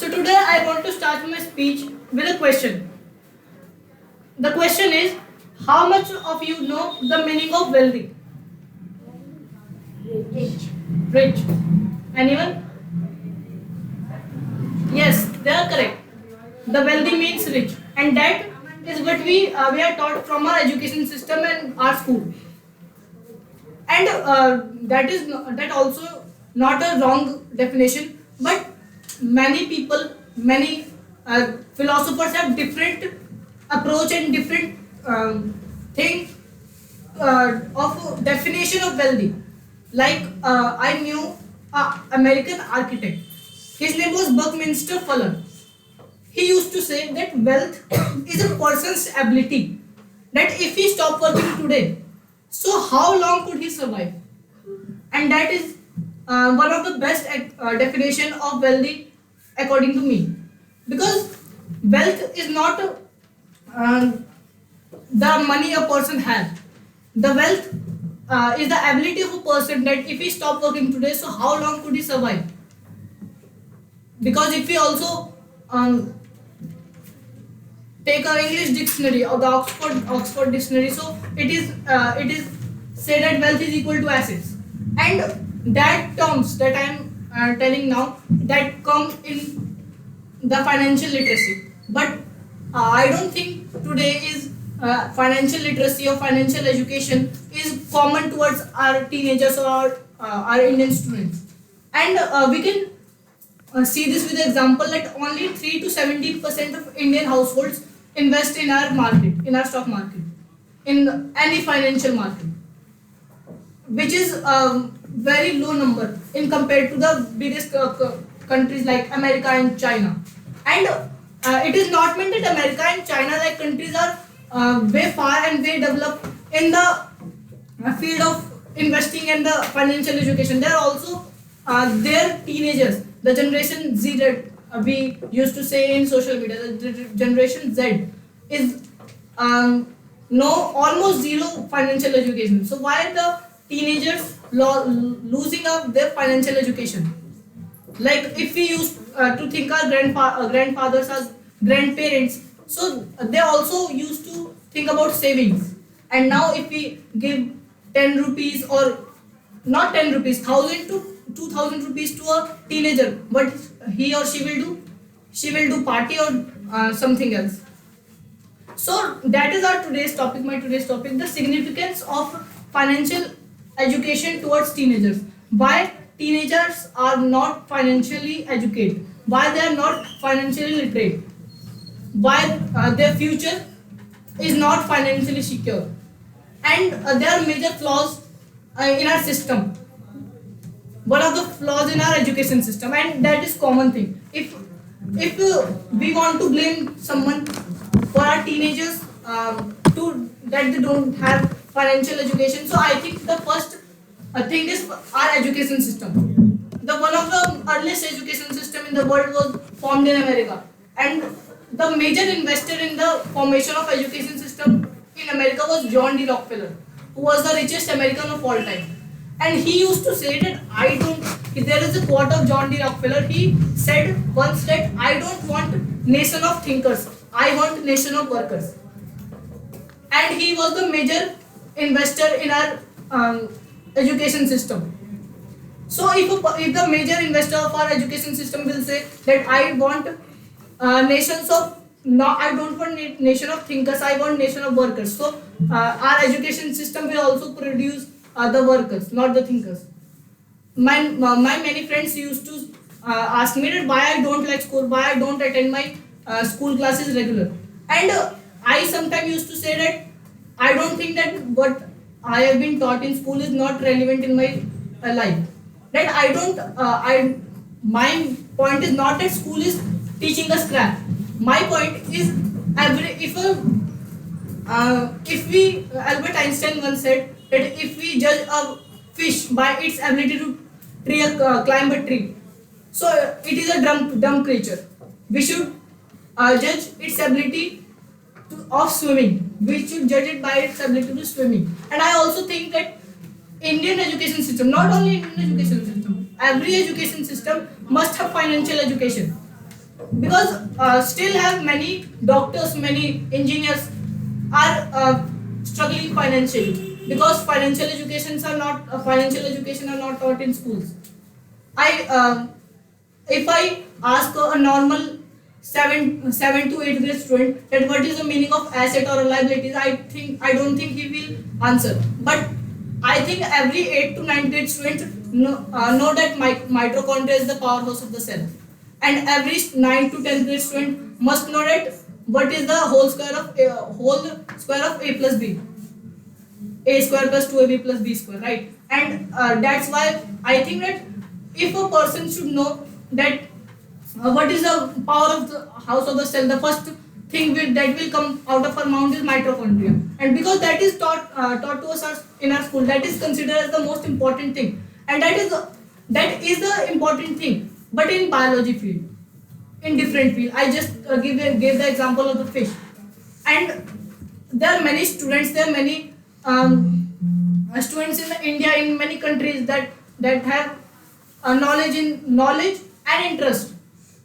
So today I want to start my speech with a question. The question is, how much of you know the meaning of wealthy? Rich. Rich. Anyone? Yes, they are correct. The wealthy means rich, and that is what we are taught from our education system and our school. And that also not a wrong definition, but many people, many philosophers have different approach and different thing of definition of wealthy. Like I knew a American architect. His name was Buckminster Fuller. He used to say that wealth is a person's ability. That if he stopped working today, so how long could he survive? And that is one of the best definition of wealthy according to me, because wealth is not uh, the money a person has. The wealth is the ability of a person that if he stop working today, so how long could he survive? Because if we also take our English dictionary or the Oxford dictionary, so it is said that wealth is equal to assets, and that terms that I am telling now, that come in the financial literacy. But I don't think today is financial literacy or financial education is common towards our teenagers or our Indian students, and we can see this with the example that only 3 to 17% of Indian households invest in our market, in our stock market, in any financial market, which is a very low number in compared to the biggest countries like America and China. And it is not meant that America and China like countries are way far and way developed in the field of investing and the financial education. They are also their teenagers, the generation Z that we used to say in social media, the generation Z is no almost zero financial education. So why are the teenagers losing up their financial education? Like if we used to think our grandfathers as grandparents, so they also used to think about savings. And now if we give 10 rupees or not 10 rupees, 1000 to 2000 rupees to a teenager, what he or she will do? She will do party or something else. So that is our today's topic, my today's topic, the significance of financial education towards teenagers. Why teenagers are not financially educated, why they are not financially literate, why their future is not financially secure, and there are major flaws in our system. One of the flaws in our education system, and that is common thing. If we want to blame someone for our teenagers to that they don't have financial education, so I think the first thing is our education system. The one of the earliest education system in the world was formed in America, and the major investor in the formation of education system in America was John D. Rockefeller, who was the richest American of all time. And he used to say that I don't. There is a quote of John D. Rockefeller. He said once that I don't want nation of thinkers. I want nation of workers. And he was the major investor in our education system. So if the major investor of our education system will say that I want nations of no, I don't want nation of thinkers. I want nation of workers. So our education system will also produce the workers, not the thinkers. My many friends used to ask me that why I don't like school, why I don't attend my school classes regular, and I sometimes used to say that I don't think that what I have been taught in school is not relevant in my life. That I don't I my point is not that school is teaching us crap. My point is if we Albert Einstein once said that if we judge a fish by its ability to climb a tree, so it is a dumb creature. We should judge its ability of swimming. We should judge it by its ability to swimming. And I also think that Indian education system, not only Indian education system, every education system must have financial education. because still have many doctors, many engineers are struggling financially because financial education are not taught in schools. I If I ask a normal seven to 8th grade student that what is the meaning of asset or liabilities, I don't think he will answer. But I think every 8th to 9th grade student know that mitochondria is the powerhouse of the cell, and every 9th to 10th grade student must know that what is the whole square of a plus b, a square plus 2ab plus b square, right? And that's why I think that if a person should know that what is the power of the house of the cell, the first thing that will come out of our mouth is mitochondria. And because that is taught to us in our school, that is considered as the most important thing, and that is the important thing. But in biology field, in different field, I just gave the example of the fish. And there are many students, there are many students in India, in many countries that have knowledge and interest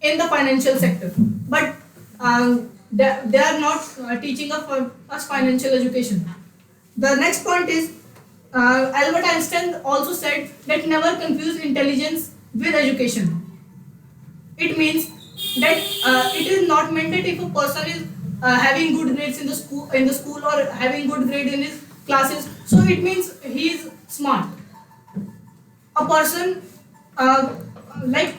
in the financial sector, but they are not teaching us financial education. The next point is, Albert Einstein also said that never confuse intelligence with education. It means that it is not meant that if a person is having good grades in the school or having good grade in his classes, so it means he is smart. A person like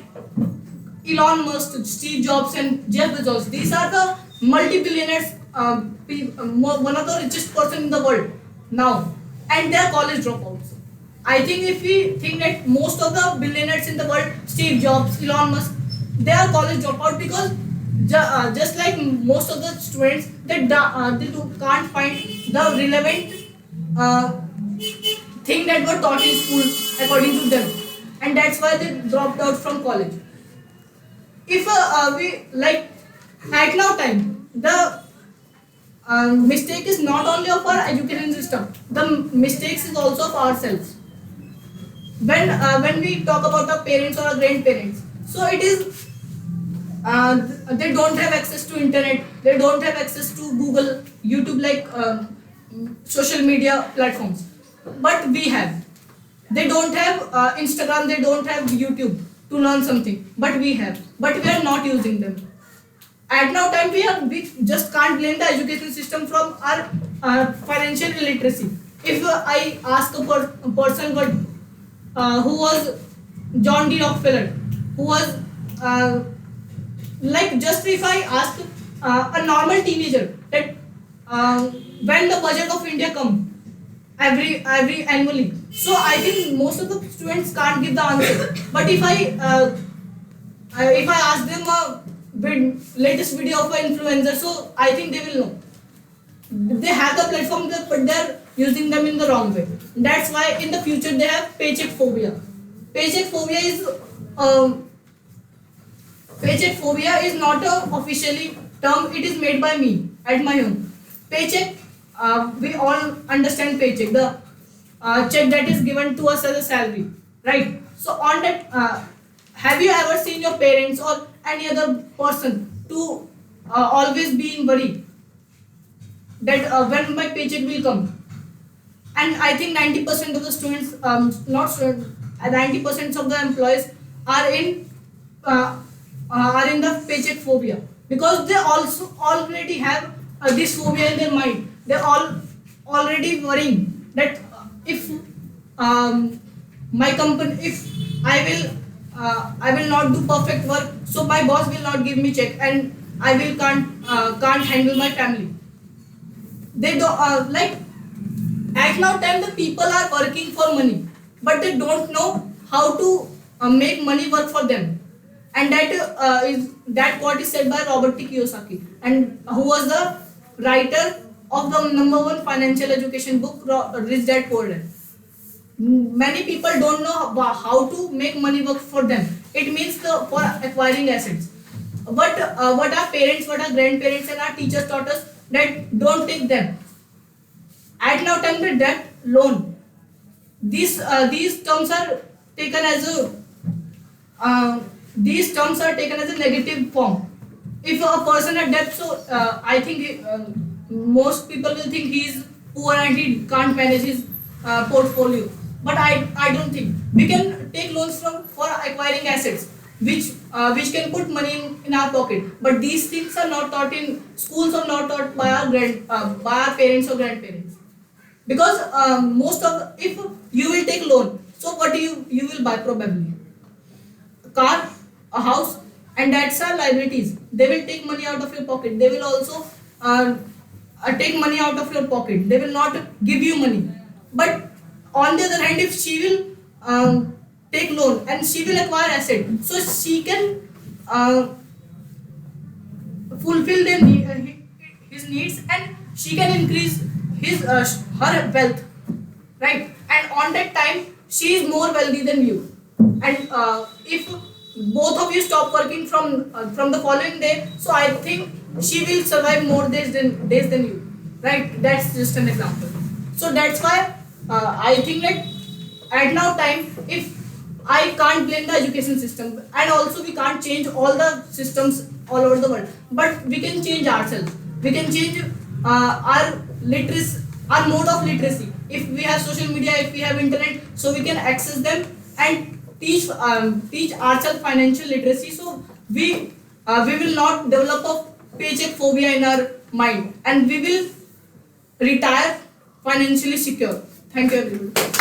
Elon Musk, Steve Jobs, and Jeff Bezos, these are the multi-billionaires, one of the richest person in the world now, and they are college dropouts. I think if we think that most of the billionaires in the world, Steve Jobs, Elon Musk, they are college dropout because just like most of the students, can't find the relevant thing that were taught in school according to them, and that's why they dropped out from college. If we like at now time, the mistake is not only of our education system, the mistakes is also of ourselves. When we talk about our parents or our grandparents, so it is they don't have access to internet, they don't have access to Google, YouTube, like social media platforms, but we have. They don't have Instagram, they don't have YouTube to learn something, but we have. But we are not using them. At now time, we just can't blame the education system from our financial illiteracy. If I ask a person who was John D. Rockefeller, who was like, just if I ask a normal teenager that when the budget of India come every annually, so I think most of the students can't give the answer. But if I ask them a latest video of an influencer, so I think they will know. They have the platform, but they're using them in the wrong way. That's why in the future they have paycheck phobia. Paycheck phobia is not a officially term. It is made by me at my home. Paycheck, we all understand paycheck, the check that is given to us as a salary, right? So on that, have you ever seen your parents or any other person to always be in worry that when my paycheck will come? And I think 90% of the students, not students, 90% of the employees are in the paycheck phobia, because they also already have this phobia in their mind. They all already worrying that if my company, if I will not do perfect work, so my boss will not give me check, and I will can't handle my family. They don't like, at now time the people are working for money, but they don't know how to make money work for them. And that what is said by Robert T. Kiyosaki, and who was the writer of the #1 financial education book, Rich Dad Poor Dad. Many people don't know how to make money work for them. It means for acquiring assets. But what our parents, what our grandparents and our teachers taught us, that don't take them. At now time the debt, loan, these terms are taken as a negative form. if a person had debt, so I think most people will think he is poor and he can't manage his portfolio. But I don't think we can take loans from for acquiring assets which can put money in our pocket. But these things are not taught in schools or not taught by by our parents or grandparents. Because most of, if you will take loan, so what you will buy? Probably a car, a house, and that's our liabilities. They will take money out of your pocket. They will also take money out of your pocket. They will not give you money. But on the other hand, if she will take loan and she will acquire asset, so she can fulfill his needs, and she can increase her wealth, right? And on that time she is more wealthy than you. And if both of you stop working from the following day, so I think she will survive more days than you, right? That's just an example. So that's why I think that at now time, if I can't blame the education system, and also we can't change all the systems all over the world, but we can change ourselves. We can change our literacy, our mode of literacy. If we have social media, if we have internet, so we can access them and teach ourselves financial literacy. So we will not develop a paycheck phobia in our mind, and we will retire financially secure. Thank you, everyone.